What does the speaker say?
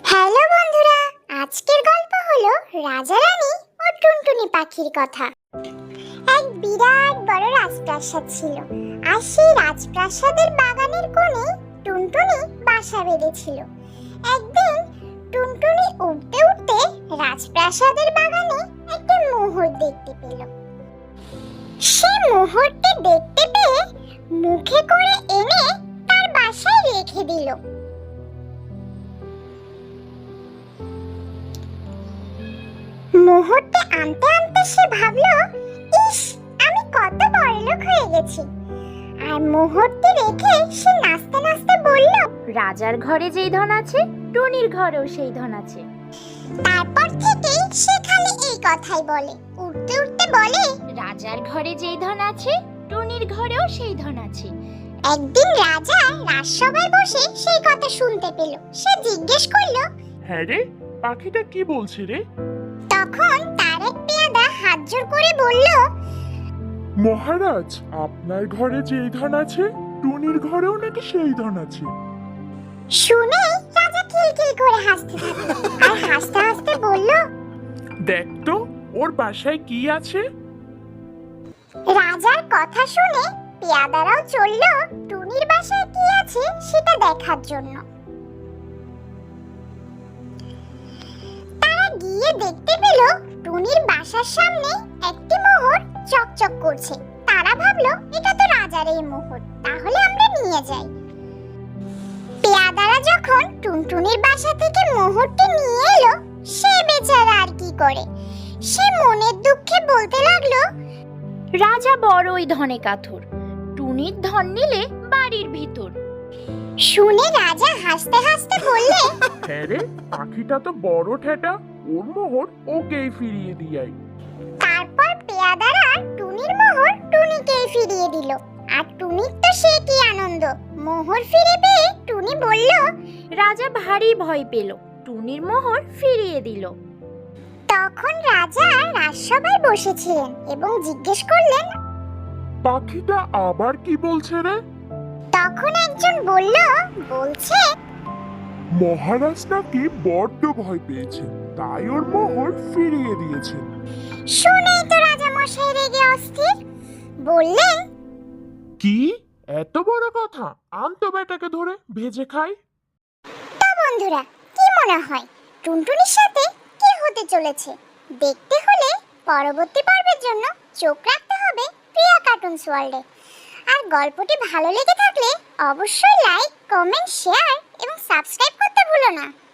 Hello বন্ধুরা, আজকের গল্প হলো রাজা রানী ও টুনটুনি পাখির কথা। এক বিরাট বড় রাজপ্রাসাদ ছিল, আর সেই রাজপ্রাসাদের বাগানের কোণে টুনটুনি বাসা বেঁধেছিল। একদিন টুনটুনি উঠতে উঠতে রাজপ্রাসাদের বাগানে একটা মোহর দেখতে পেল। সে মোহরটি দেখতে পেয়ে মুখে করে এনে তার বাসায় রেখে দিল। মোহরটি আনতে আনতে সে ভাবলো, ইস, আমি কত বড়লোক হয়ে গেছি। আর মোহরটি রেখে সে নাচতে নাচতে বলল, রাজার ঘরে যেই ধন আছে, টুনির ঘরেও সেই ধন আছে। তারপর থেকেই সে খালি এই কথাই বলে। উঠতে উঠতে বলে, রাজার ঘরে যেই ধন আছে, টুনির ঘরেও সেই ধন আছে। একদিন রাজা রাজসভায় বসে সেই কথা শুনতে পেল। সে জিজ্ঞেস করলো, হ্যাঁ রে, পাখিটা কি বলছে রে? তখন তার এক পেয়াদা হাত জোড় করে বলল, মহারাজ, আপনার ঘরে যেই ধন আছে, টুনির ঘরেও নাকি সেই ধন আছে। শুনে রাজা খিলখিল করে হাসতে থাকলো, আর হাসতে হাসতে বলল, দেখ তো ওর বাসায় কি আছে। রাজার কথা শুনে পেয়াদারাও চলল টুনির বাসায় কি আছে সেটা দেখার জন্য। তারা গিয়ে দেখতে পেল টুনির বাসার সামনে একটি মোহর চকচক করছে। তারা ভাবলো, এটা তো রাজার এই মোহর, তাহলে আমরা নিয়ে যাই। পেয়াদারা যখন টুনটুনির বাসা থেকে মোহরটি নিয়ে এলো, সে বেচারা আর কি করে, সে মনের দুঃখে বলতে লাগলো, রাজা বড়ই ধনে কাথর, টুনির ধন নিলে বাড়ির ভিতর। শুনে রাজা হাসতে হাসতে বললে, হ্যাঁ রে, পাখিটা তো বড় ঠেটা, ওর মোহর ওকেই ফিরিয়ে দিয়াই। তারপর পেয়াদারা টুনির মোহর টুনিকেই ফিরিয়ে দিল। আর টুনির তো সে কি আনন্দ, মোহর ফিরে পেয়ে টুনি বলল। রাজা ভারী ভয় পেল, টুনির মোহর ফিরিয়ে দিল। তখন রাজা রাজসভায় বসেছিলেন এবং জিজ্ঞেস করলেন। পাখিটা আবার কি বলছে রে? তখন একজন বলল, বলছে, মহারাজ নাকি বড্ড ভয় পেয়েছে, তাই ওর মোহর ফিরিয়ে দিয়েছেন। শুনেই তো রাজা মশাই রেগে অস্থির, বললেন, কি এত বড় কথা? আনতো বেটাকে ধরে ভেজে খাই। তো বন্ধুরা, কি মনে হয় টুনটুনির সাথে কি হতে চলেছে? দেখতে হলে পরবর্তী পর্বের জন্য চোখ রাখতে হবে প্রিয়া কার্টুনস ওয়ার্ল্ডে। আর গল্পটি ভালো লেগে থাকলে অবশ্যই লাইক, কমেন্ট, শেয়ার এবং সাবস্ক্রাইব করতে ভুলো না।